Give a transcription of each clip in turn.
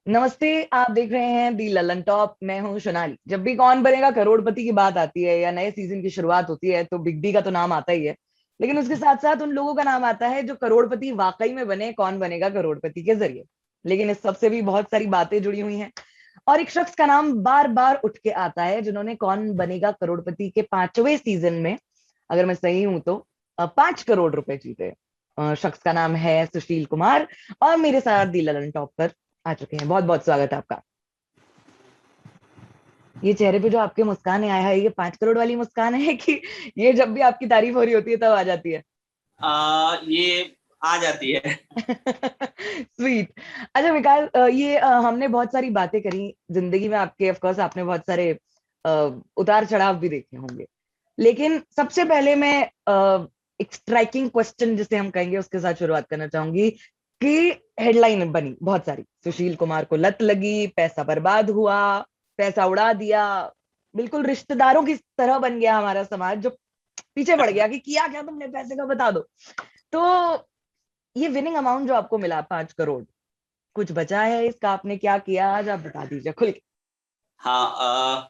नमस्ते। आप देख रहे हैं दी ललन टॉप। मैं हूं सोनाली। जब भी कौन बनेगा करोड़पति की बात आती है या नए सीजन की शुरुआत होती है तो बिग बी का तो नाम आता ही है, लेकिन उसके साथ साथ उन लोगों का नाम आता है जो करोड़पति वाकई में बने कौन बनेगा करोड़पति के जरिए। लेकिन इस सबसे भी बहुत सारी बातें जुड़ी हुई हैं और एक शख्स का नाम बार बार उठ के आता है जिन्होंने कौन बनेगा करोड़पति के 5वें सीजन में, अगर मैं सही हूं तो, 5 करोड़ रुपए जीते। शख्स का नाम है सुशील कुमार और मेरे साथ दी ललन टॉप पर आ चुके हैं। बहुत बहुत स्वागत है आपका। ये चेहरे पे जो आपके मुस्कान है आया है, ये 5 करोड़ वाली मुस्कान है कि ये जब भी आपकी तारीफ हो रही होती है तब आ जाती है? ये आ जाती है। स्वीट। अच्छा विकास, ये हमने बहुत सारी बातें करी जिंदगी में आपके। ऑफ कोर्स आपने बहुत सारे उतार चढ़ाव भी देखे होंगे, लेकिन सबसे पहले मैं एक स्ट्राइकिंग क्वेश्चन जिसे हम कहेंगे उसके साथ शुरुआत करना चाहूंगी कि हेडलाइन बनी बहुत सारी, सुशील कुमार को लत लगी, पैसा बर्बाद हुआ, पैसा उड़ा दिया, बिल्कुल रिश्तेदारों की तरह बन गया हमारा समाज जो पीछे पड़ गया कि किया क्या तुमने, पैसे का बता दो। तो ये विनिंग अमाउंट जो आपको मिला 5 करोड़, कुछ बचा है इसका? आपने क्या किया आज आप बता दीजिए खुल के। हाँ,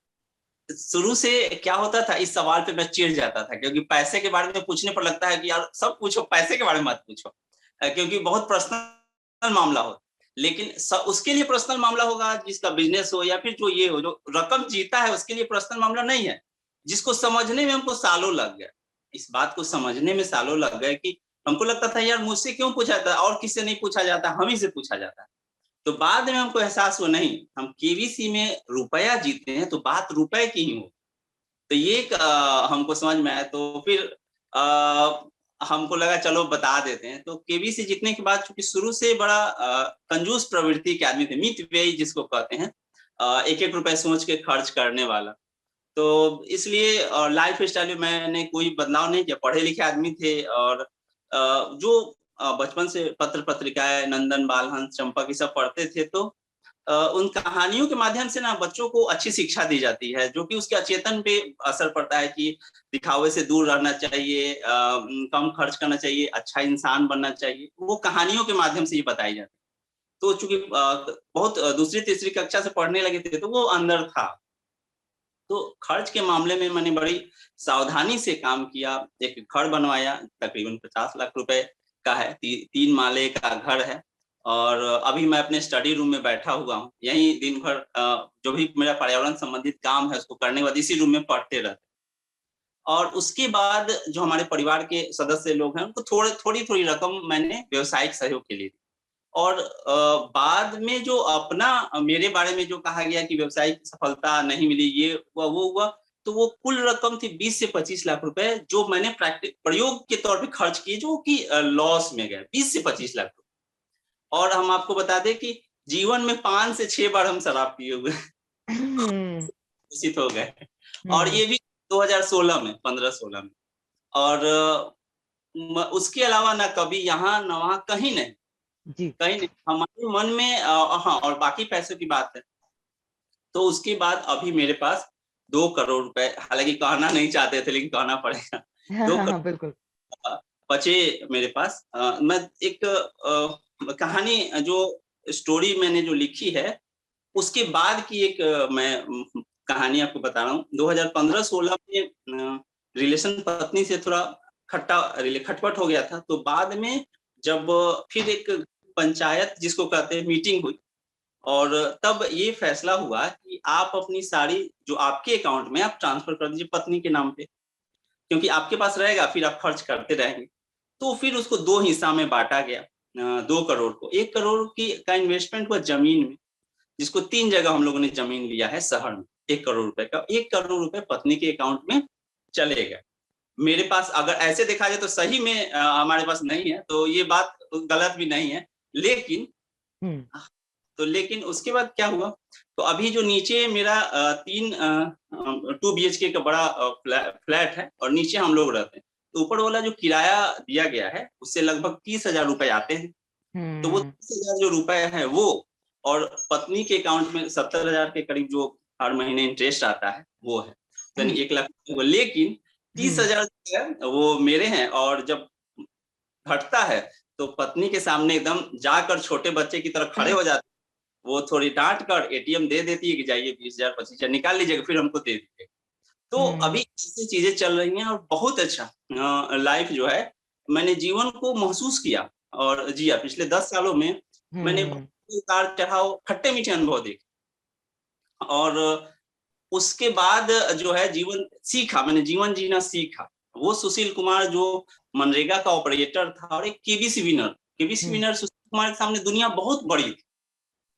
शुरू से क्या होता था, इस सवाल पे मैं चिढ़ जाता था क्योंकि पैसे के बारे में पूछने पर लगता है कि यार सब पूछो, पैसे के बारे में मत पूछो। क्योंकि बहुत पर्सनल मामला हो। लेकिन उसके लिए पर्सनल मामला होगा जिसका बिजनेस हो या फिर जो ये हो, जो रकम जीता है उसके लिए पर्सनल मामला नहीं है। जिसको समझने में हमको सालों लग गया, इस बात को समझने में सालों लग गए कि हमको लगता था यार मुझसे क्यों पूछा जाता, और किससे नहीं पूछा जाता, हम ही से पूछा जाता। तो बाद में हमको एहसास हुआ, नहीं, हम केवीसी में रुपया जीते हैं तो बात रुपए की ही हो। तो ये हमको समझ में आया, तो फिर हमको लगा चलो बता देते हैं। तो केवीसी जीतने के बाद, चूंकि शुरू से बड़ा कंजूस प्रवृत्ति के आदमी थे, मित व्ययी जिसको कहते हैं, एक एक रुपए सोच के खर्च करने वाला। तो इसलिए लाइफ स्टाइल में मैंने कोई बदलाव नहीं किया। पढ़े लिखे आदमी थे और जो बचपन से पत्र पत्रिकाएं, नंदन बालहंस, चंपक ये सब पढ़ते थे, तो उन कहानियों के माध्यम से ना बच्चों को अच्छी शिक्षा दी जाती है, जो कि उसके अचेतन पे असर पड़ता है कि दिखावे से दूर रहना चाहिए, कम खर्च करना चाहिए, अच्छा इंसान बनना चाहिए। वो कहानियों के माध्यम से ये बताई जाती है। तो चूंकि बहुत दूसरी तीसरी कक्षा से पढ़ने लगे थे तो वो अंदर था। तो खर्च के मामले में मैंने बड़ी सावधानी से काम किया। एक घर बनवाया, तकरीबन 50 लाख रुपए का है, 3 माले का घर है। और अभी मैं अपने स्टडी रूम में बैठा हुआ हूँ, यहीं दिन भर जो भी मेरा पर्यावरण संबंधित काम है उसको करने के बाद इसी रूम में पढ़ते रहते। और उसके बाद जो हमारे परिवार के सदस्य लोग हैं उनको थोड़ी थोड़ी रकम मैंने व्यवसायिक सहयोग के लिए दी। और बाद में जो अपना मेरे बारे में जो कहा गया कि व्यवसायिक सफलता नहीं मिली, ये हुआ वो हुआ, तो वो कुल रकम थी 20 से 25 लाख रुपए, जो मैंने प्रयोग के तौर पे खर्च किए, जो कि लॉस में गए 20 से 25 लाख रुपए। और हम आपको बता दें कि जीवन में 5 से 6 बार हम शराब पिए हुए हम्म। दूषित हो गए। और हम्म। ये भी 2016 में, 15-16 में। और उसके अलावा ना कभी यहाँ ना वहाँ, कहीं नहीं, जी। कहीं नहीं हमारे मन में। हाँ, और बाकी पैसों की बात है तो उसके बाद अभी मेरे पास 2 करोड़ रुपए, हालांकि कहना नहीं चाहते थे लेकिन कहना पड़ेगा, हाँ दो हाँ हाँ, करोड़ बिल्कुल। बचे मेरे पास। मैं एक कहानी, जो स्टोरी मैंने जो लिखी है उसके बाद की एक मैं कहानी आपको बता रहा हूँ। 2015-16 में रिलेशन पत्नी से थोड़ा खटपट हो गया था। तो बाद में जब फिर एक पंचायत जिसको कहते हैं मीटिंग हुई, और तब ये फैसला हुआ कि आप अपनी सारी जो आपके अकाउंट में आप ट्रांसफर कर दीजिए पत्नी के नाम पे, क्योंकि आपके पास रहेगा फिर आप खर्च करते रहेंगे। तो फिर उसको दो हिस्सा में बांटा गया। 2 करोड़ को, 1 करोड़ की का इन्वेस्टमेंट हुआ जमीन में, जिसको 3 जगह हम लोगों ने जमीन लिया है शहर में। 1 करोड़ रुपए का, 1 करोड़ रुपए पत्नी के अकाउंट में चले गए। मेरे पास अगर ऐसे देखा जाए तो सही में हमारे पास नहीं है, तो ये बात गलत भी नहीं है। लेकिन हम्म। लेकिन उसके बाद क्या हुआ, तो अभी जो नीचे मेरा 2 BHK का बड़ा फ्लैट है और नीचे हम लोग रहते हैं। तो ऊपर वाला जो किराया दिया गया है उससे लगभग 30,000 रुपए आते हैं। तो वो हम्म। 30,000 जो रुपए है वो, और पत्नी के अकाउंट में 70,000 के करीब जो हर महीने इंटरेस्ट आता है वो है, यानी 1 लाख। लेकिन तीस हम्म। हजार जो है वो मेरे हैं, और जब घटता है तो पत्नी के सामने एकदम जाकर छोटे बच्चे की तरह खड़े हो जाते वो थोड़ी डांट कर एटीएम दे देती है कि जाइए 20,000 25,000 निकाल लीजिएगा, फिर हमको दे दीजिएगा। तो अभी ऐसी चीजें चल रही हैं और बहुत अच्छा लाइफ जो है मैंने जीवन को महसूस किया और जिया। पिछले 10 सालों में मैंने बहुत उतार चढ़ाव, खट्टे मीठे अनुभव देखे और उसके बाद जो है जीवन सीखा, मैंने जीवन जीना सीखा। वो सुशील कुमार जो मनरेगा का ऑपरेटर था और एक केबीसी विनर सुशील कुमार के सामने दुनिया बहुत बड़ी थी।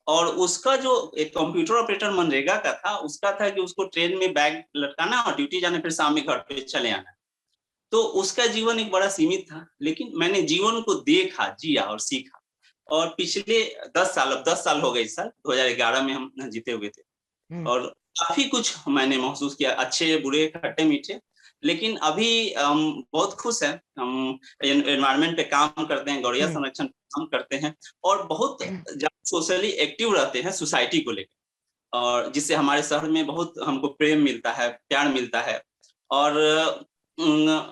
और उसका जो एक कंप्यूटर ऑपरेटर मनरेगा का था, उसका था कि उसको ट्रेन में बैग लटकाना और ड्यूटी जाने, फिर शाम में घर पे चले आना। तो उसका जीवन एक बड़ा सीमित था, लेकिन मैंने जीवन को देखा, जिया और सीखा। और पिछले 10 साल, अब 10 साल हो गए, इस साल 2011 में हम जीते हुए थे और काफी कुछ मैंने महसूस किया, अच्छे बुरे खट्टे मीठे। लेकिन अभी हम बहुत खुश हैं। हम एनवायरनमेंट पे काम करते हैं, गौड़िया संरक्षण पे काम करते हैं और बहुत सोशली एक्टिव रहते हैं सोसाइटी को लेकर, और जिससे हमारे शहर में बहुत हमको प्रेम मिलता है, प्यार मिलता है। और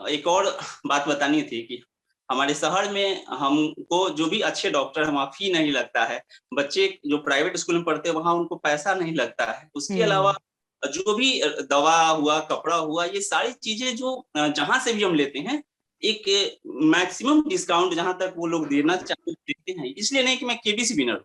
एक और बात बतानी थी कि हमारे शहर में हमको जो भी अच्छे डॉक्टर, हम फी नहीं लगता है। बच्चे जो प्राइवेट स्कूल में पढ़ते हैं वहां उनको पैसा नहीं लगता है। उसके अलावा जो भी दवा हुआ, कपड़ा हुआ, ये सारी चीजें जो जहां से भी हम लेते हैं, एक मैक्सिमम डिस्काउंट जहां तक वो लोग देना चाहते देते हैं। इसलिए नहीं कि मैं केबीसी विनर हूँ,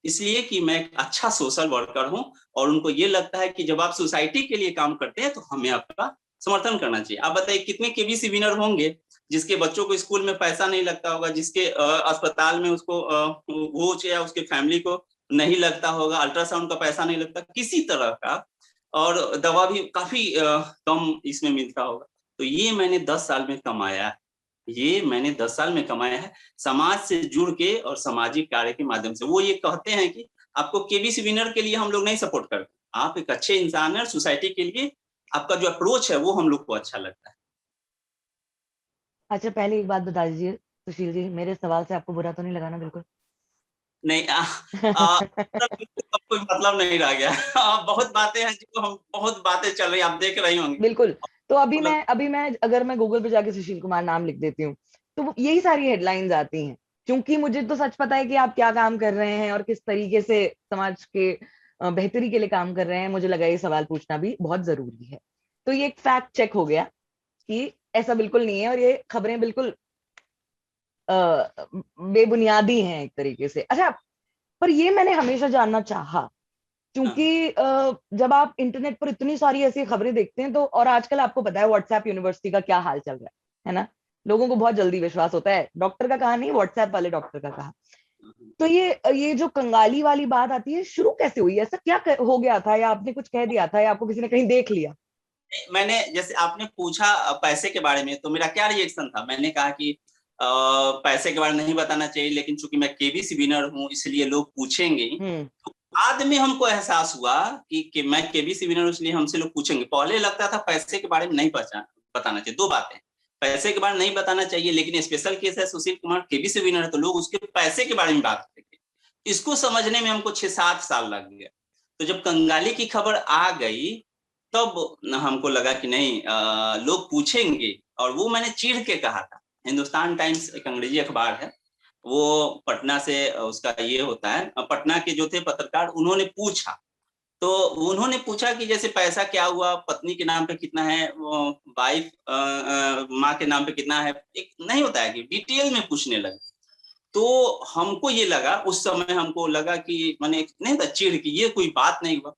इसलिए कि मैं एक अच्छा सोशल वर्कर हूँ और उनको ये लगता है कि जब आप सोसाइटी के लिए काम करते हैं तो हमें आपका समर्थन करना चाहिए। आप बताइए कितने केबीसी विनर होंगे जिसके बच्चों को स्कूल में पैसा नहीं लगता होगा, जिसके अस्पताल में उसको कोच या उसके फैमिली को नहीं लगता होगा, अल्ट्रासाउंड का पैसा नहीं लगता किसी तरह का, और दवा भी काफी कम इसमें मिलता होगा। तो ये मैंने 10 साल में कमाया है, ये मैंने 10 साल में कमाया है समाज से जुड़ के और सामाजिक कार्य के माध्यम से। वो ये कहते हैं कि आपको केबीसी विनर के लिए हम लोग नहीं सपोर्ट करते, आप एक अच्छे इंसान है, सोसाइटी के लिए आपका जो अप्रोच है वो हम लोग को अच्छा लगता है। अच्छा, पहले एक बात बता दीजिए सुशील जी, मेरे सवाल से आपको बुरा तो नहीं लगाना बिल्कुल? नहीं, कोई मतलब नहीं रह गया। बहुत बातें हैं जो हम, बहुत बातें चल रही, आप देख रही होंगी। बिल्कुल। तो अभी मैं अगर मैं गूगल पे जाके सुशील कुमार नाम लिख देती हूँ तो यही सारी हेडलाइंस आती हैं, क्योंकि मुझे तो सच पता है कि आप क्या काम कर रहे हैं और किस तरीके से समाज के बेहतरी के लिए काम कर रहे हैं। मुझे लगा ये सवाल पूछना भी बहुत जरूरी है। तो ये एक फैक्ट चेक हो गया कि ऐसा बिल्कुल नहीं है और ये खबरें बिल्कुल बेबुनियादी हैं एक तरीके से। अच्छा, पर ये मैंने हमेशा जानना चाहा, क्योंकि जब आप इंटरनेट पर इतनी सारी ऐसी खबरें देखते हैं तो, और आजकल आपको पता है व्हाट्सएप यूनिवर्सिटी का क्या हाल चल रहा है ना, लोगों को बहुत जल्दी विश्वास होता है, डॉक्टर का कहा नहीं, व्हाट्सएप वाले डॉक्टर का कहा। तो ये जो कंगाली वाली बात आती है, शुरू कैसे हुई? ऐसा क्या हो गया था, या आपने कुछ कह दिया था, या आपको किसी ने कहीं देख लिया? मैंने, जैसे आपने पूछा पैसे के बारे में, तो मेरा क्या रिएक्शन था, मैंने कहा कि पैसे के बारे में नहीं बताना चाहिए, लेकिन चूंकि मैं केबीसी विनर हूँ इसलिए लोग पूछेंगे। तो बाद में हमको एहसास हुआ कि मैं केबीसी विनर हूँ इसलिए हमसे लोग पूछेंगे। पहले लगता था पैसे के बारे में नहीं बताना चाहिए। दो बातें, पैसे के बारे में नहीं बताना चाहिए, लेकिन स्पेशल केस है सुशील कुमार केबीसी विनर है तो लोग उसके पैसे के बारे में बात करेंगे। इसको समझने में हमको 6-7 साल लग गया। तो जब कंगाली की खबर आ गई तब हमको लगा कि नहीं, लोग पूछेंगे। और वो मैंने चिढ़ के कहा था। हिंदुस्तान टाइम्स एक अंग्रेजी अखबार है, वो पटना से उसका ये होता है, पटना के जो थे पत्रकार, उन्होंने पूछा। तो उन्होंने पूछा कि जैसे पैसा क्या हुआ, पत्नी के नाम पे कितना है, वाइफ माँ के नाम पे कितना है, एक नहीं होता है कि डिटेल में पूछने लगे। तो हमको ये लगा, उस समय हमको लगा कि मैंने नहीं था चिढ़ की ये कोई बात नहीं हुआ।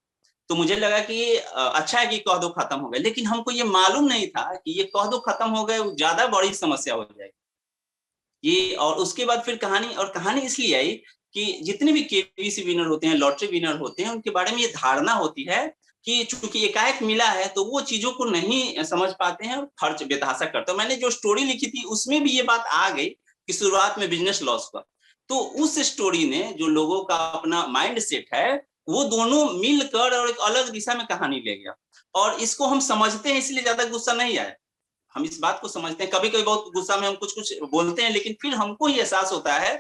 तो मुझे लगा कि अच्छा है कि कह दो खत्म हो गए, लेकिन हमको ये मालूम नहीं था कि ये कह दो खत्म हो गए ज्यादा बड़ी समस्या हो जाएगी ये। और उसके बाद फिर कहानी इसलिए आई कि जितने भी केबीसी विनर होते हैं, लॉटरी विनर होते हैं, उनके बारे में ये धारणा होती है कि चूंकि एकाएक मिला है तो वो चीजों को नहीं समझ पाते हैं और खर्च बेतहाशा करते हैं। मैंने जो स्टोरी लिखी थी उसमें भी ये बात आ गई कि शुरुआत में बिजनेस लॉस हुआ। तो उस स्टोरी ने जो लोगों का अपना माइंड सेट है, वो दोनों मिलकर और एक अलग दिशा में कहानी ले गया। और इसको हम समझते हैं इसलिए ज्यादा गुस्सा नहीं आया। हम इस बात को समझते हैं, कभी कभी बहुत गुस्सा में हम कुछ कुछ बोलते हैं, लेकिन फिर हमको ये एहसास होता है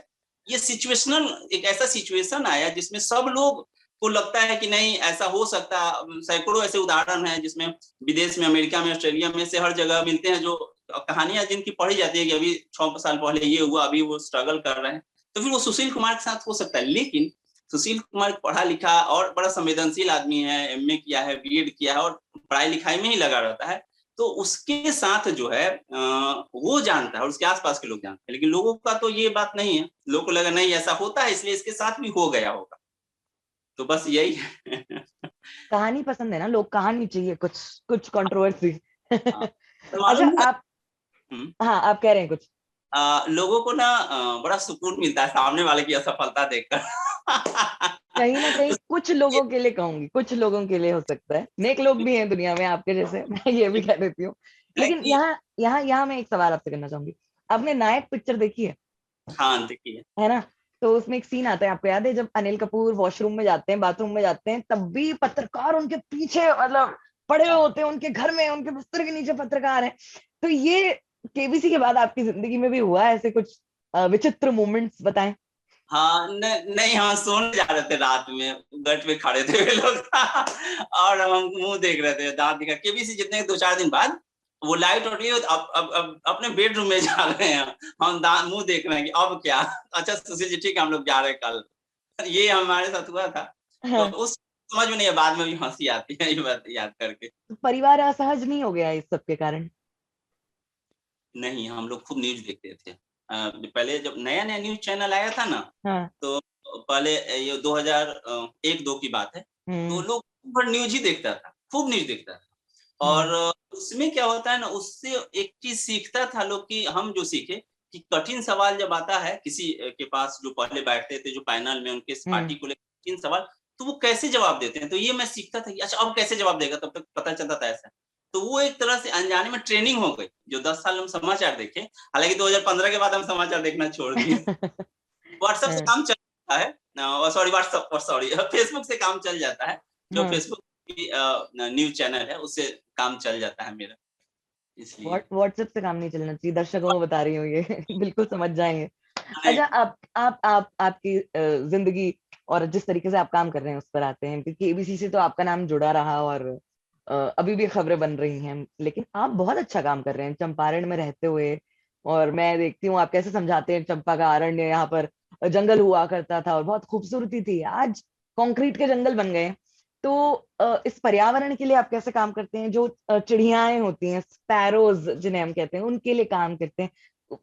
ये सिचुएशनल, एक ऐसा सिचुएशन आया जिसमें सब लोग को लगता है कि नहीं ऐसा हो सकता। सैकड़ों ऐसे उदाहरण हैं जिसमें विदेश में, अमेरिका में, ऑस्ट्रेलिया में से हर जगह मिलते हैं जो कहानियां जिनकी पढ़ी जाती है कि अभी 6 साल पहले ये हुआ, अभी वो स्ट्रगल कर रहे हैं। तो फिर वो सुशील कुमार के साथ हो सकता है, लेकिन सुशील कुमार पढ़ा लिखा और बड़ा संवेदनशील आदमी है, एमए किया है, बीएड किया है और पढ़ाई लिखाई में ही लगा रहता है। तो उसके साथ जो है वो जानता है और उसके आसपास के लोग जानते हैं, लेकिन लोगों का तो ये बात नहीं है। लोगों को लगा नहीं ऐसा होता है इसलिए इसके साथ भी हो गया होगा, तो बस यही है। कहानी पसंद है ना, लोग कहानी चाहिए, कुछ कुछ कंट्रोवर्सी। हाँ, और अच्छा मालूम है। आप, हम्म, हाँ आप कह रहे हैं कुछ। लोगों को ना बड़ा सुकून मिलता है सामने वाले की असफलता देखकर। कहीं ना कहीं कुछ लोगों के लिए कहूंगी, कुछ लोगों के लिए हो सकता है, नेक लोग भी हैं दुनिया में आपके जैसे, मैं ये भी कह देती हूँ। है लेकिन कि यहाँ यहाँ यहाँ मैं एक सवाल आपसे करना चाहूंगी। आपने नायक पिक्चर देखी हाँ देखिए। है ना? तो उसमें एक सीन आता है, आपको याद है, जब अनिल कपूर वॉशरूम में जाते हैं, बाथरूम में जाते हैं, तब भी पत्रकार उनके पीछे मतलब पड़े हुए होते हैं, उनके घर में उनके बिस्तर के नीचे पत्रकार हैं। तो ये केबीसी के बाद आपकी जिंदगी में भी हुआ है ऐसे कुछ विचित्र मोमेंट्स, बताएं। हाँ नहीं, हाँ सोने जा रहे थे रात में, गट पे खड़े थे वे लोग। और हम मुंह देख रहे थे, दांत दिखा। केबीसी जितने 2-4 दिन बाद वो लाइट उठ गई, अब अपने बेडरूम में जा रहे हैं। हम मुंह देख रहे हैं कि अब क्या। अच्छा सुशील जी ठीक है, हम लोग जा रहे हैं कल। ये हमारे साथ हुआ था। तो हाँ, उस समझ में नहीं है, बाद में भी हंसी आती है ये बात याद करके। तो परिवार असहज नहीं हो गया इस सब के कारण? नहीं, हम लोग खूब न्यूज देखते थे। पहले जब नया नया न्यूज चैनल आया था ना, हाँ। तो पहले ये 2001-2 की बात है। तो हम्म। लोग भर न्यूज ही देखता था, खूब न्यूज देखता था। और हम्म। उसमें क्या होता है ना, उससे एक चीज सीखता था लोग, कि हम जो सीखे कि कठिन सवाल जब आता है किसी के पास, जो पहले बैठते थे जो पैनल में उनके हम्म। पार्टी को लेकर कठिन सवाल, तो वो कैसे जवाब देते हैं। तो ये मैं सीखता था कि अच्छा अब कैसे जवाब देगा, तब तक पता चलता था ऐसा। तो वो एक तरह से अनजाने में ट्रेनिंग हो गई। जो 10 साल हम समाचार देखे, हालांकि 2015 के बाद हम समाचार देखना छोड़ दिए। व्हाट्सएप से हाँ। काम चल जाता है, सॉरी व्हाट्सएप, सॉरी फेसबुक से काम चल जाता है। जो हाँ। फेसबुक की न्यूज चैनल है उससे काम चल जाता है मेरा, इसलिए। व्हाट्सएप से काम नहीं चलना चाहिए, दर्शकों को बता रही हूँ ये। बिल्कुल समझ जाएंगे। नहीं, अच्छा आप आपकी जिंदगी और जिस तरीके से आप काम कर रहे हैं उस पर आते हैं, क्योंकि एबीसी से तो आपका नाम जुड़ा रहा और अभी भी खबरें बन रही हैं, लेकिन आप बहुत अच्छा काम कर रहे हैं चंपारण में रहते हुए। और मैं देखती हूँ आप कैसे समझाते हैं, चंपा का अरण्य यहाँ पर जंगल हुआ करता था और बहुत खूबसूरती थी, आज कंक्रीट के जंगल बन गए हैं। तो इस पर्यावरण के लिए आप कैसे काम करते हैं? जो चिड़ियाएं होती हैं, स्पैरोज जिन्हें हम कहते हैं, उनके लिए काम करते हैं,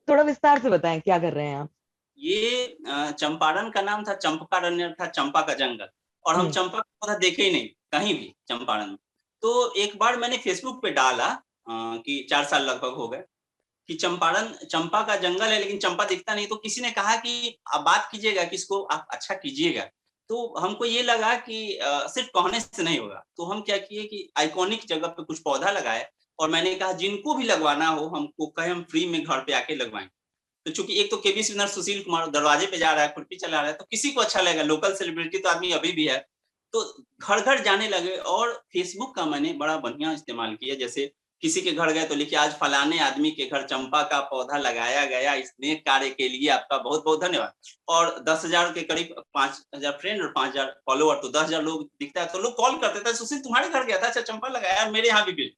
थोड़ा विस्तार से बताएं क्या कर रहे हैं आप? ये चंपारण का नाम था चंपारण्य, था चंपा का जंगल। और हम हम्म। चंपा का पौधा देखे ही नहीं कहीं भी चंपारण में। तो एक बार मैंने फेसबुक पे डाला कि 4 साल लगभग हो गए, कि चंपारण चंपा का जंगल है लेकिन चंपा दिखता नहीं। तो किसी ने कहा कि आप बात कीजिएगा कि इसको आप अच्छा कीजिएगा। तो हमको ये लगा कि सिर्फ कहने से नहीं होगा, तो हम क्या किए कि आइकॉनिक जगह पे कुछ पौधा लगाए। और मैंने कहा जिनको भी लगवाना हो हमको कहे, हम फ्री में घर पे आके लगवाएंगे। तो चूंकि एक तो केबीसी विनर सुशील कुमार दरवाजे पे जा रहा है, खुरपी चला रहा है, तो किसी को अच्छा लगेगा, लोकल सेलिब्रिटी तो आदमी अभी भी है। तो घर घर जाने लगे। और फेसबुक का मैंने बड़ा बढ़िया इस्तेमाल किया। जैसे किसी के घर गए तो लिखे आज फलाने आदमी के घर चंपा का पौधा लगाया गया, इस नेक कार्य के लिए आपका बहुत बहुत धन्यवाद। और 10,000 के करीब 5,000 फ्रेंड और 5,000 फॉलोअर, तो 10,000 लोग दिखता है। तो लोग कॉल करते थे, सुशील तुम्हारे घर गया था, अच्छा चंपा लगाया, मेरे यहाँ भी।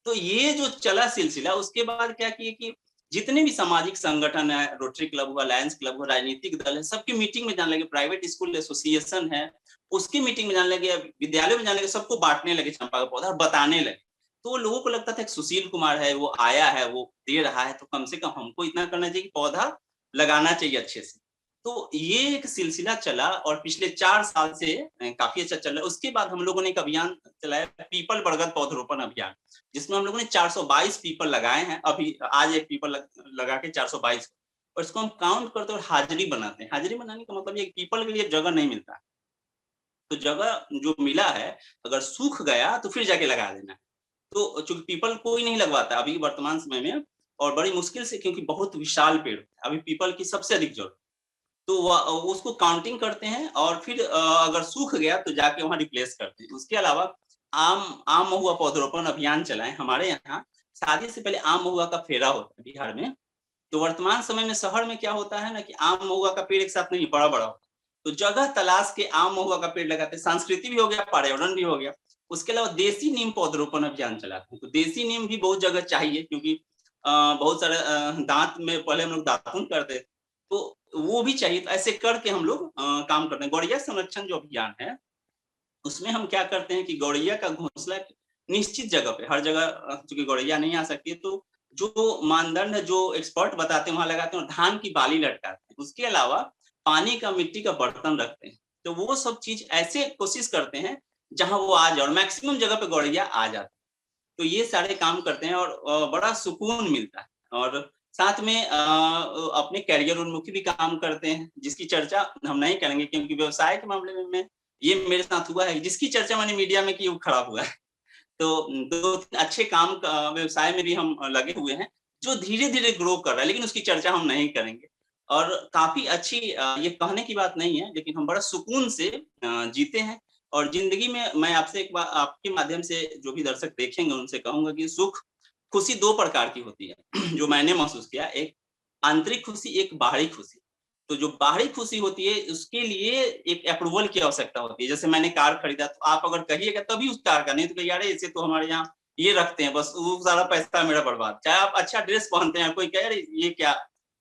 तो ये जो चला सिलसिला, उसके बाद क्या किए कि जितने भी सामाजिक संगठन है, रोटरी क्लब हुआ, लायंस क्लब हुआ, राजनीतिक दल है, सबकी मीटिंग में जाने लगे, प्राइवेट स्कूल एसोसिएशन है उसकी मीटिंग में जाने लगे, विद्यालय में जाने लगे, सबको बांटने लगे चंपा का पौधा और बताने लगे। तो लोगों को लगता था कि सुशील कुमार है, वो आया है, वो दे रहा है, तो कम से कम हमको इतना करना चाहिए कि पौधा लगाना चाहिए अच्छे से। तो ये एक सिलसिला चला और पिछले 4 साल से काफी अच्छा चल रहा है। उसके बाद हम लोगों ने एक अभियान चलाया, पीपल बरगद पौधरोपण अभियान, जिसमें हम लोगों ने 422 पीपल लगाए हैं। अभी आज एक पीपल लगा के 422, और इसको हम काउंट करते और हाजिरी बनाते हैं। हाजिरी बनाने का मतलब ये पीपल के लिए जगह नहीं मिलता, तो जगह जो मिला है अगर सूख गया तो फिर जाके लगा देना है। तो चूंकि पीपल कोई नहीं लगवाता अभी वर्तमान समय में, और बड़ी मुश्किल से, क्योंकि बहुत विशाल पेड़ है अभी पीपल की सबसे अधिक जरूरत। तो उसको काउंटिंग करते हैं और फिर अगर सूख गया तो जाके वहां रिप्लेस करते हैं। उसके अलावा आम आम महुआ पौधरोपण अभियान चलाएं हमारे यहाँ। शादी से पहले आम महुआ का फेरा होता है बिहार में। तो वर्तमान समय में शहर में क्या होता है ना, कि आम महुआ का पेड़ एक साथ नहीं, बड़ा बड़ा होता है। तो जगह तलाश के आम महुआ का पेड़ लगाते हैं। संस्कृति भी हो गया, पर्यावरण भी हो गया। उसके अलावा देसी नीम पौधरोपण अभियान चलाते हैं। तो देसी नीम भी बहुत जगह चाहिए, क्योंकि बहुत सारे दांत में पहले हम लोग दातुन करते थे, तो वो भी चाहिए। तो ऐसे करके हम लोग काम करते हैं। गौरैया संरक्षण जो अभियान है, उसमें हम क्या करते हैं कि गौरैया का घोंसला निश्चित जगह पे, हर जगह चूंकि गौरैया नहीं आ सकती है, तो जो मानदंड है, जो एक्सपर्ट बताते हैं वहां लगाते हैं, और धान की बाली लटकाते हैं। उसके अलावा पानी का, मिट्टी का बर्तन रखते हैं। तो वो सब चीज ऐसे कोशिश करते हैं जहां वो आ जाए, और मैक्सिमम जगह पे गौरैया आ जाती है। तो ये सारे काम करते हैं, और बड़ा सुकून मिलता है। और साथ में अपने करियर उन्मुखी भी काम करते हैं, जिसकी चर्चा हम नहीं करेंगे, क्योंकि व्यवसाय के मामले में ये मेरे साथ हुआ है। जिसकी चर्चा मैंने मीडिया में की, वो खराब हुआ है। तो 2-3 अच्छे काम का व्यवसाय में भी हम लगे हुए हैं, जो धीरे-धीरे ग्रो कर रहा है, लेकिन उसकी चर्चा हम नहीं करेंगे। और काफ़ी अच्छी, ये कहने की बात नहीं है, लेकिन हम बड़ा सुकून से जीते हैं। और ज़िंदगी में मैं आपसे एक बात, आपके माध्यम से जो भी दर्शक देखेंगे उनसे कहूँगा कि सुख, खुशी 2 प्रकार की होती है, जो मैंने महसूस किया। एक आंतरिक खुशी, एक बाहरी खुशी। तो जो बाहरी खुशी होती है, उसके लिए एक अप्रूवल की आवश्यकता होती है। जैसे मैंने कार खरीदा, तो आप अगर कहिएगा तभी उस कार का, नहीं तो कहिए अरे इसे तो हमारे यहाँ ये रखते हैं, बस वो सारा पैसा मेरा बर्बाद। चाहे आप अच्छा ड्रेस पहनते हैं, कोई कहे अरे ये क्या,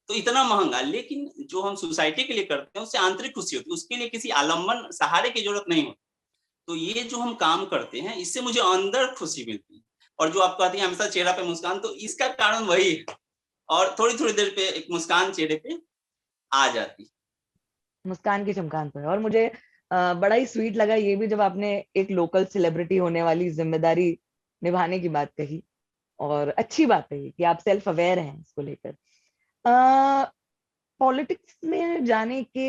तो इतना महँगा। लेकिन जो हम सोसाइटी के लिए करते हैं, उससे आंतरिक खुशी होती है, उसके लिए किसी आलम्बन, सहारे की ज़रूरत नहीं होती। तो ये जो हम काम करते हैं, इससे मुझे अंदर खुशी मिलती है। और जो आप कहती हैं हमेशा चेहरा पे मुस्कान, तो इसका कारण वही है। और थोड़ी-थोड़ी देर पे एक मुस्कान चेहरे पे आ जाती है। मुस्कान की चमकान तो है। और मुझे बड़ा ही स्वीट लगा ये भी, जब आपने एक लोकल सेलिब्रिटी होने वाली जिम्मेदारी निभाने की बात कही। और अच्छी बात है ये कि आप सेल्फ अवेयर हैं इसको लेकर। पॉलिटिक्स में जाने के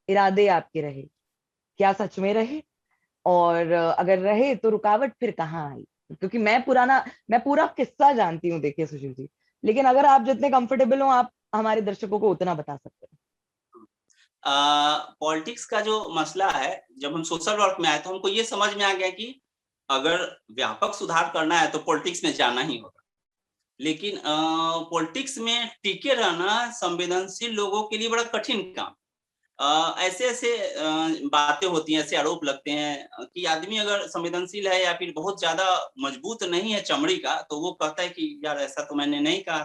इरादे आपके रहे, क्या सच में रहे? और अगर रहे तो रुकावट फिर कहाँ आई? क्योंकि मैं पूरा किस्सा जानती हूँ, देखिए सुशील जी, लेकिन अगर आप जितने कंफर्टेबल हो, आप हमारे दर्शकों को उतना बता सकते पॉलिटिक्स का जो मसला है, जब हम सोशल वर्क में आए तो हमको ये समझ में आ गया कि अगर व्यापक सुधार करना है तो पॉलिटिक्स में जाना ही होगा। लेकिन पॉलिटिक्स में टिके रहना संवेदनशील लोगों के लिए बड़ा कठिन काम। ऐसे-ऐसे बातें होती हैं, ऐसे आरोप लगते हैं कि आदमी अगर संवेदनशील है या फिर बहुत ज़्यादा मजबूत नहीं है चमड़ी का, तो वो कहता है कि यार ऐसा तो मैंने नहीं कहा।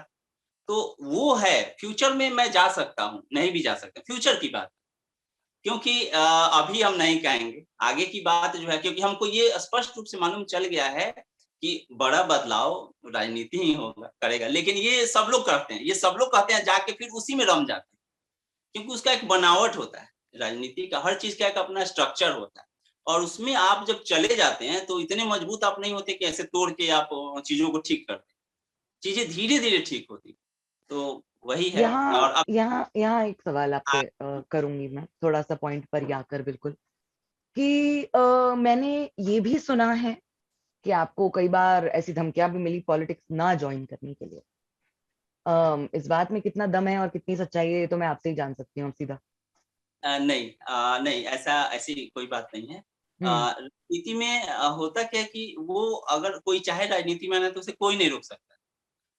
तो वो है, फ्यूचर में मैं जा सकता हूँ, नहीं भी जा सकता, फ्यूचर की बात। क्योंकि अभी हम नहीं कहेंगे, आगे की बात जो है, क्योंकि हमको ये स्पष्ट रूप से मालूम चल गया है कि बड़ा बदलाव राजनीति ही होगा करेगा। लेकिन ये सब लोग करते हैं, ये सब लोग कहते हैं, जाके फिर उसी में रम जाते हैं, क्योंकि उसका एक बनावट होता है, राजनीति का हर चीज़ का एक अपना स्ट्रक्चर होता है। और उसमें आप जब चले जाते हैं, तो इतने मजबूत आप नहीं होते कि ऐसे तोड़ के आप चीज़ों को ठीक कर दें। चीज़ें धीरे-धीरे ठीक होती हैं। तो वही है। और हैं। अब यहाँ एक सवाल आपसे करूंगी मैं, थोड़ा सा पॉइंट पर ही आकर, बिल्कुल, कि मैंने ये भी सुना है कि आपको कई बार ऐसी धमकियां भी मिली पॉलिटिक्स ना ज्वाइन करने के लिए। इस बात में कितना दम है और कितनी सच्चाई है, ये तो मैं आपसे ही जान सकती हूँ सीधा। नहीं, नहीं, ऐसी कोई बात नहीं है। हम्म। राजनीति में होता क्या है कि वो अगर कोई चाहे राजनीति में आना, तो उसे कोई नहीं रोक सकता।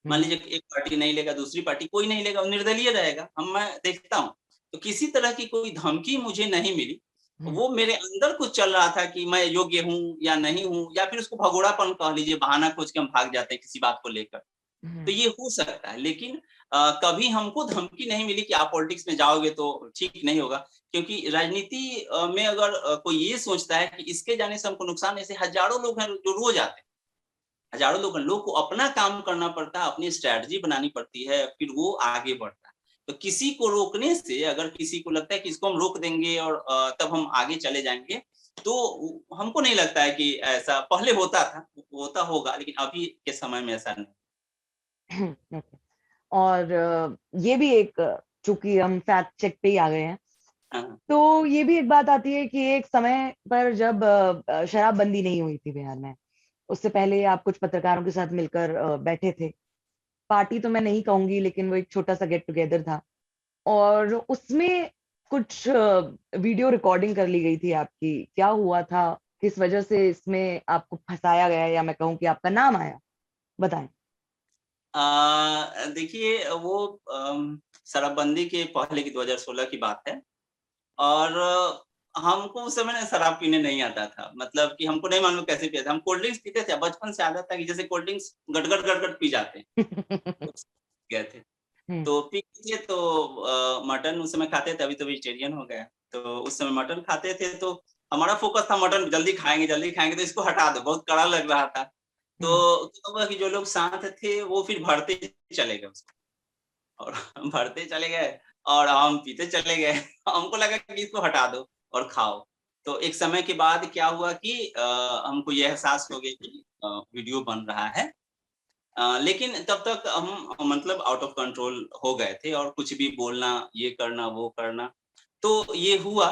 मान हम्म। लीजिए एक पार्टी नहीं लेगा, दूसरी पार्टी कोई नहीं लेगा, वो निर्दलीय रहेगा। मैं देखता हूँ, तो किसी तरह की कोई धमकी मुझे नहीं मिली। हम्म। वो मेरे अंदर कुछ चल रहा था कि मैं योग्य हूँ या नहीं हूँ, या फिर उसको भगोड़ापन कह लीजिए, बहाना खोज के हम भाग जाते हैं किसी बात को लेकर। तो हम्म। ये हो सकता है, लेकिन कभी हमको धमकी नहीं मिली कि आप पॉलिटिक्स में जाओगे तो ठीक नहीं होगा। क्योंकि राजनीति में अगर कोई ये सोचता है कि इसके जाने से हमको नुकसान, ऐसे हज़ारों लोग हैं जो रोज़ आते हैं। हज़ारों लोग को अपना काम करना पड़ता है, अपनी स्ट्रैटेजी बनानी पड़ती है, फिर वो आगे बढ़ता है। तो किसी को रोकने से, अगर किसी को लगता है कि इसको हम रोक देंगे और तब हम आगे चले जाएँगे, तो हमको नहीं लगता है कि ऐसा पहले होता था, होता होगा, लेकिन अभी के समय में ऐसा नहीं। ओके। और ये भी एक, चूंकि हम फैक्ट चेक पे ही आ गए हैं, हाँ। तो ये भी एक बात आती है कि एक समय पर जब शराबबंदी नहीं हुई थी बिहार में, उससे पहले आप कुछ पत्रकारों के साथ मिलकर बैठे थे। पार्टी तो मैं नहीं कहूंगी, लेकिन वो एक छोटा सा गेट टुगेदर था, और उसमें कुछ वीडियो रिकॉर्डिंग कर ली गई थी आपकी। क्या हुआ था, किस वजह से इसमें आपको फंसाया गया, या मैं कहूँ कि आपका नाम आया? बताएं। देखिए वो शराबबंदी के पहले की 2016 की बात है। और हमको उस समय ना शराब पीने नहीं आता था। मतलब कि हमको नहीं मालूम कैसे पिया था। हम कोल्ड ड्रिंक्स पीते थे, बचपन से आदत था कि जैसे कोल्ड ड्रिंक्स गट-गट, गट-गट पी जाते हैं। गए थे। तो पी के तो मटन उस समय खाते थे, अभी तो वेजिटेरियन हो गया। तो उस समय मटन खाते थे, तो हमारा फोकस था मटन जल्दी खाएंगे, तो इसको हटा दो, बहुत कड़ा लग रहा था। तो क्या हुआ कि जो लोग साथ थे वो फिर भरते चले गए उसको, और भरते चले गए और हम पीते चले गए। हमको लगा कि इसको हटा दो और खाओ। तो एक समय के बाद क्या हुआ कि हमको ये एहसास हो गया कि वीडियो बन रहा है। लेकिन तब तक हम मतलब आउट ऑफ कंट्रोल हो गए थे और कुछ भी बोलना, ये करना, वो करना, तो ये हुआ।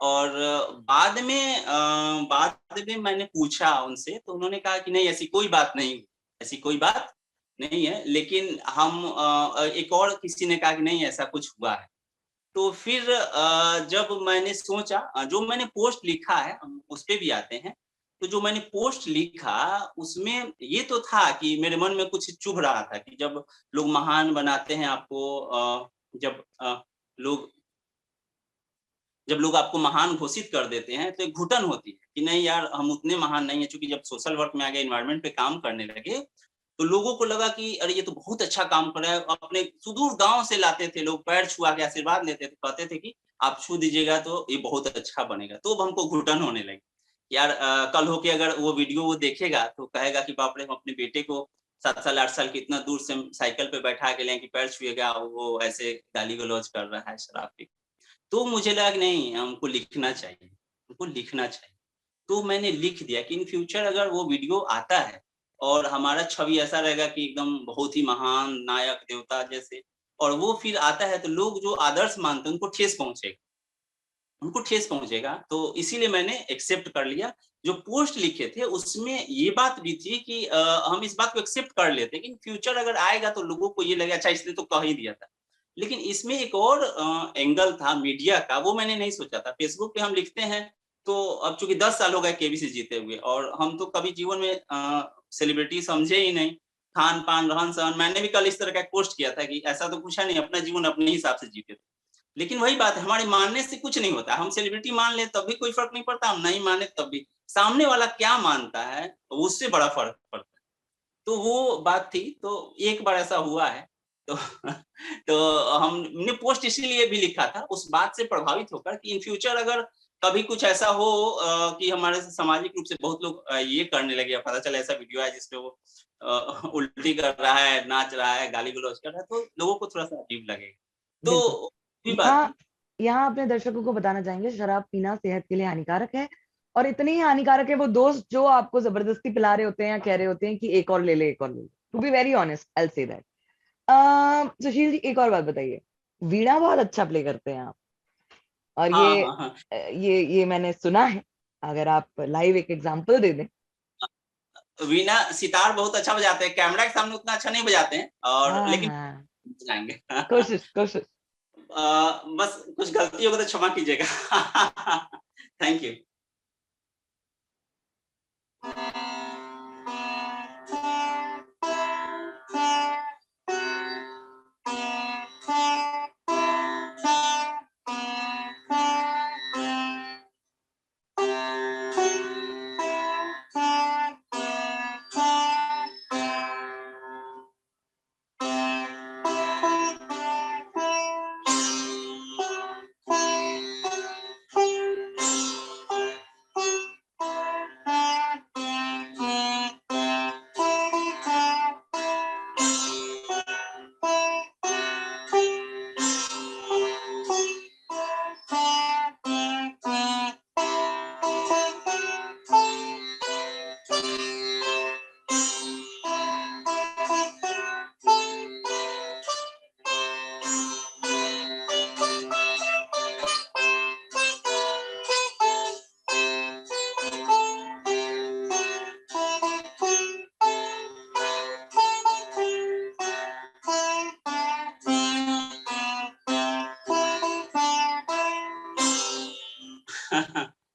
और बाद में मैंने पूछा उनसे, तो उन्होंने कहा कि नहीं ऐसी कोई बात नहीं, ऐसी कोई बात नहीं है। लेकिन हम एक और किसी ने कहा कि नहीं ऐसा कुछ हुआ है। तो फिर जब मैंने सोचा जो मैंने पोस्ट लिखा है हम उस पे भी आते हैं। तो जो मैंने पोस्ट लिखा उसमें ये तो था कि मेरे मन में कुछ चुभ रहा था कि जब लोग महान बनाते हैं आपको, जब लोग जब लोग आपको महान घोषित कर देते हैं तो एक घुटन होती है कि नहीं यार हम उतने महान नहीं है। चूँकि जब सोशल वर्क में आ गए, एनवायरनमेंट पे काम करने लगे, तो लोगों को लगा कि अरे ये तो बहुत अच्छा काम कर रहा है। अपने सुदूर गाँव से लाते थे लोग, पैर छुआ के आशीर्वाद लेते थे, कहते थे कि आप छू दीजिएगा तो ये बहुत अच्छा बनेगा। तो अब हमको घुटन होने लगी। यार कल हो के अगर वो वीडियो वो देखेगा तो कहेगा कि बाप रे! हम अपने बेटे को 7 साल 8 साल के इतना दूर से हम साइकिल पे बैठा के ले आए कि पैर छुएगा, वो ऐसे गाली-गलौज कर रहा है, शराब पी। तो मुझे लगा कि नहीं हमको लिखना चाहिए, हमको लिखना चाहिए। तो मैंने लिख दिया कि इन फ्यूचर अगर वो वीडियो आता है और हमारा छवि ऐसा रहेगा कि एकदम बहुत ही महान नायक देवता जैसे, और वो फिर आता है तो लोग जो आदर्श मानते हैं उनको ठेस पहुँचेगा, उनको ठेस पहुँचेगा। तो इसीलिए मैंने एक्सेप्ट कर लिया। जो पोस्ट लिखे थे उसमें ये बात भी थी कि हम इस बात को एक्सेप्ट कर लेते कि इन फ्यूचर अगर आएगा तो लोगों को ये लगेगा अच्छा इसने तो कह ही दिया था। लेकिन इसमें एक और एंगल था मीडिया का, वो मैंने नहीं सोचा था। फेसबुक पे हम लिखते हैं तो अब चूँकि 10 साल हो गए केबीसी जीते हुए, और हम तो कभी जीवन में सेलिब्रिटी समझे ही नहीं। खान-पान, रहन-सहन, मैंने भी कल इस तरह का एक पोस्ट किया था कि ऐसा तो कुछ है नहीं, अपना जीवन अपने हिसाब से जीते थे। लेकिन वही बात है, हमारे मानने से कुछ नहीं होता। हम सेलिब्रिटी मान लें तब भी कोई फ़र्क नहीं पड़ता, हम नहीं माने तब भी। सामने वाला क्या मानता है, उससे बड़ा फ़र्क पड़ता है। तो वो बात थी, तो एक बार ऐसा हुआ है। तो तो हमने पोस्ट इसीलिए भी लिखा था, उस बात से प्रभावित होकर कि इन फ्यूचर अगर कभी कुछ ऐसा हो कि हमारे सामाजिक रूप से बहुत लोग ये करने लगे, पता चला ऐसा वीडियो है जिसपे वो उल्टी कर रहा है, नाच रहा है, गाली-गलौज कर रहा है, तो लोगों को थोड़ा-सा अजीब लगेगा। बिल्कुल। तो ये बात यहाँ थी। यहाँ अपने दर्शकों को बताना चाहेंगे शराब पीना सेहत के लिए हानिकारक है, और इतनी ही हानिकारक है वो दोस्त जो आपको जबरदस्ती पिला रहे होते हैं या कह रहे होते हैं कि एक और ले ले, एक और ले ले। To be very honest I will say that. Sushil ji एक और बात बताइए, वीणा बहुत अच्छा प्ले करते हैं आप, और हाँ, हाँ, हाँ। ये मैंने सुना है। अगर आप लाइव एक एग्जांपल दे दें। वीणा सितार बहुत अच्छा बजाते हैं, कैमरा के सामने उतना अच्छा नहीं बजाते हैं और हाँ लेकिन हाँ, बजाएँगे। कोशिश कोशिश। बस कुछ गलती होगा तो क्षमा कीजिएगा। Thank you.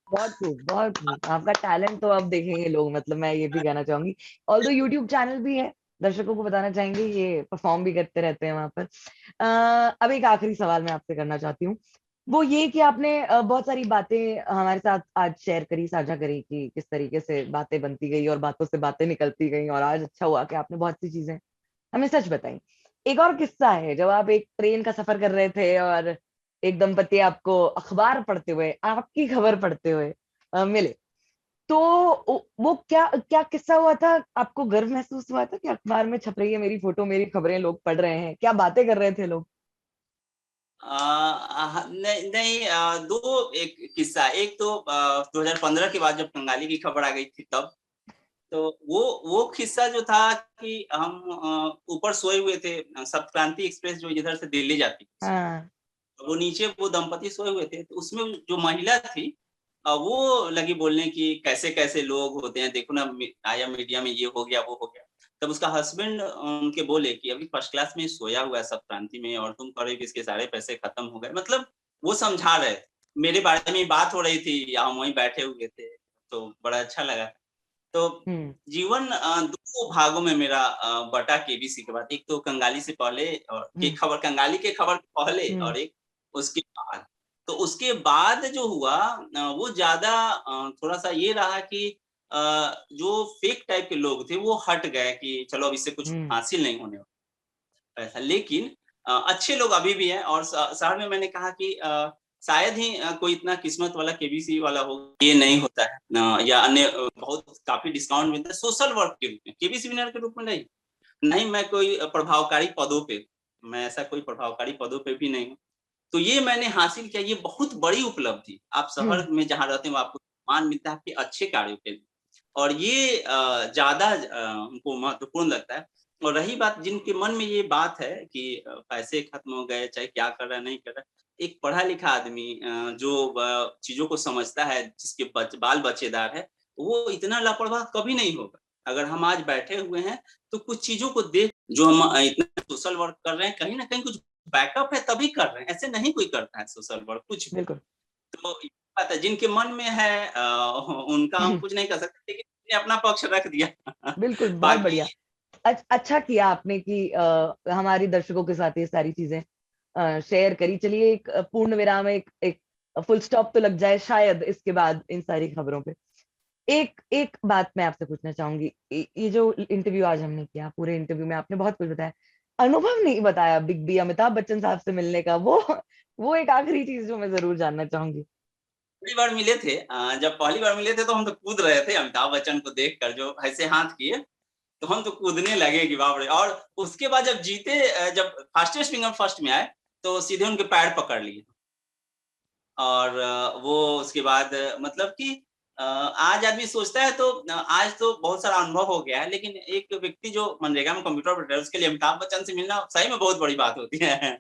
बहुत खूब, बहुत खूब। आपका टैलेंट तो अब देखेंगे लोग, मतलब मैं ये भी कहना चाहूंगी। ऑल्दो यूट्यूब चैनल भी है, दर्शकों को बताना चाहेंगे, ये परफॉर्म भी करते रहते हैं वहां पर। अब एक आखिरी सवाल मैं आपसे करना चाहती हूँ, वो ये कि आपने बहुत सारी बातें हमारे साथ आज शेयर करी, साझा करी कि किस तरीके से बातें बनती गई और बातों से बातें निकलती गई, और आज अच्छा हुआ कि आपने बहुत सी चीजें हमें सच बताई। एक और किस्सा है, जब आप एक ट्रेन का सफर कर रहे थे और एक दंपति आपको अखबार पढ़ते हुए, आपकी खबर पढ़ते हुए मिले, तो वो क्या क्या किस्सा हुआ था? आपको गर्व महसूस हुआ था कि अखबार में छप रही है मेरी फोटो, मेरी खबरें लोग पढ़ रहे हैं? क्या बातें कर रहे थे लोग? नहीं नहीं, दो एक किस्सा। एक तो 2015 के बाद जब कंगाली की खबर आ गई थी तब, तो वो किस्सा जो था कि हम ऊपर सोए हुए थे, सप्त क्रांति एक्सप्रेस जो इधर से दिल्ली जाती थी, हाँ। वो नीचे वो दंपति सोए हुए थे, तो उसमें जो महिला थी वो लगी बोलने की कैसे कैसे लोग होते हैं, देखो ना आया मीडिया में ये हो गया वो हो गया। तब उसका हस्बैंड उनके बोले कि अभी फर्स्ट क्लास में सोया हुआ है सब क्रांति में, और तुम कह रहे हो कि इसके सारे पैसे खत्म हो गए। मतलब वो समझा रहे थे, मेरे बारे में बात हो रही थी या हम वहीं बैठे हुए थे, तो बड़ा अच्छा लगा। तो हम्म। जीवन दो भागों में मेरा बटा केबीसी के बाद, एक तो कंगाली से पहले और की हम्म। खबर, कंगाली के खबर पहले, हम्म। और एक उसके बाद। तो उसके बाद जो हुआ वो ज्यादा थोड़ा-सा ये रहा कि अ, जो फेक टाइप के लोग थे वो हट गए कि चलो अब इससे कुछ हम्म। हासिल नहीं होने वाला ऐसा। लेकिन अच्छे लोग अभी भी हैं, और शहर में मैंने कहा कि शायद ही कोई इतना किस्मत वाला केबीसी वाला हो, ये नहीं होता है या अन्य बहुत काफ़ी डिस्काउंट मिलता है सोशल वर्क के रूप में, केबीसी विनर के रूप में नहीं। नहीं मैं कोई प्रभावकारी पदों पे, मैं ऐसा कोई प्रभावकारी पदों पे भी नहीं हूँ। तो ये मैंने हासिल किया, ये बहुत बड़ी उपलब्धि। आप हम्म। शहर में जहाँ रहते हो आपको सम्मान मिलता है आपके अच्छे कार्यों के लिए, और ये ज़्यादा हमको महत्वपूर्ण लगता है। और रही बात जिनके मन में ये बात है कि पैसे खत्म हो गए, चाहे क्या कर रहा है, नहीं कर रहा है। एक पढ़ा-लिखा आदमी जो चीज़ों को समझता है, जिसके बाल-बच्चेदार है, वो इतना लापरवाह कभी नहीं होगा। अगर हम आज बैठे हुए हैं, तो कुछ चीज़ों को देख जो हम इतना सोशल वर्क कर रहे हैं, कहीं न कहीं कुछ बैकअप है तभी कर रहे हैं, ऐसे नहीं कोई करता है सोशल वर्क कुछ भी। बिल्कुल। तो ये बात है, जिनके मन में है उनका हम कुछ नहीं कर सकते, लेकिन मैंने अपना पक्ष रख दिया। बिल्कुल, बहुत बाकी बढ़िया। अच्छा किया आपने कि हमारी दर्शकों के साथ ये सारी चीजें शेयर करी। चलिए, एक पूर्ण विराम, एक एक फुल स्टॉप तो लग जाए शायद इसके बाद इन सारी खबरों पे। एक एक बात मैं आपसे पूछना चाहूंगी। ये जो इंटरव्यू आज हमने किया, पूरे इंटरव्यू में आपने बहुत कुछ बताया, अनुभव नहीं बताया बिग बी अमिताभ बच्चन साहब से मिलने का। वो एक आखिरी चीज जो मैं जरूर जानना चाहूंगी। पहली बार मिले थे, जब पहली बार मिले थे तो हम तो कूद रहे थे अमिताभ बच्चन को देखकर, जो ऐसे हाथ किए, तो हम तो कूदने लगे कि बाप रे! और उसके बाद जब जीते, जब फास्टेस्ट फिंगर फर्स्ट में आए, तो सीधे उनके पैर पकड़ लिए। और वो उसके बाद मतलब कि आज आदमी सोचता है तो आज तो बहुत सारा अनुभव हो गया है, लेकिन एक व्यक्ति जो मनरेगा में कंप्यूटर ऑपरेटर है, उसके लिए अमिताभ बच्चन से मिलना सही में बहुत बड़ी बात होती है।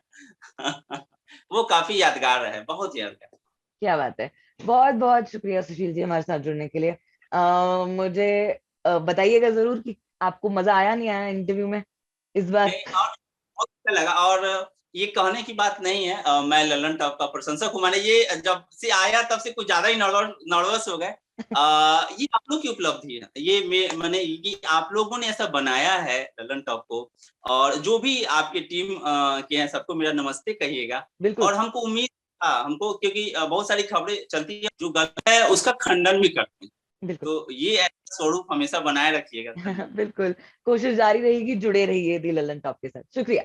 वो काफ़ी यादगार है, बहुत यादगार। क्या बात है! बहुत बहुत शुक्रिया सुशील जी हमारे साथ जुड़ने के लिए। मुझे बताइएगा जरूर कि आपको मजा आया नहीं आया इंटरव्यू में इस बार। नहीं, और बहुत अच्छा लगा, और ये कहने की बात नहीं है, मैं लल्लन टॉप का प्रशंसक हूँ। मैंने ये जब से आया तब से कुछ ज़्यादा ही नर्वस हो गए। ये आप लोग की उपलब्धि है। ये मैंने ये आप लोगों ने ऐसा बनाया है लल्लन टॉप को, और जो भी आपकी टीम के हैं सबको मेरा नमस्ते कहिएगा। बिल्कुल। और हमको उम्मीद था, हमको क्योंकि बहुत सारी खबरें चलती है, जो गलत है उसका खंडन भी करते हैं। बिल्कुल। तो ये ऐसा स्वरूप हमेशा बनाए रखिएगा। धन्यवाद। बिल्कुल, कोशिश जारी रहेगी, जुड़े रहिए दी लल्लन टॉप के साथ। शुक्रिया।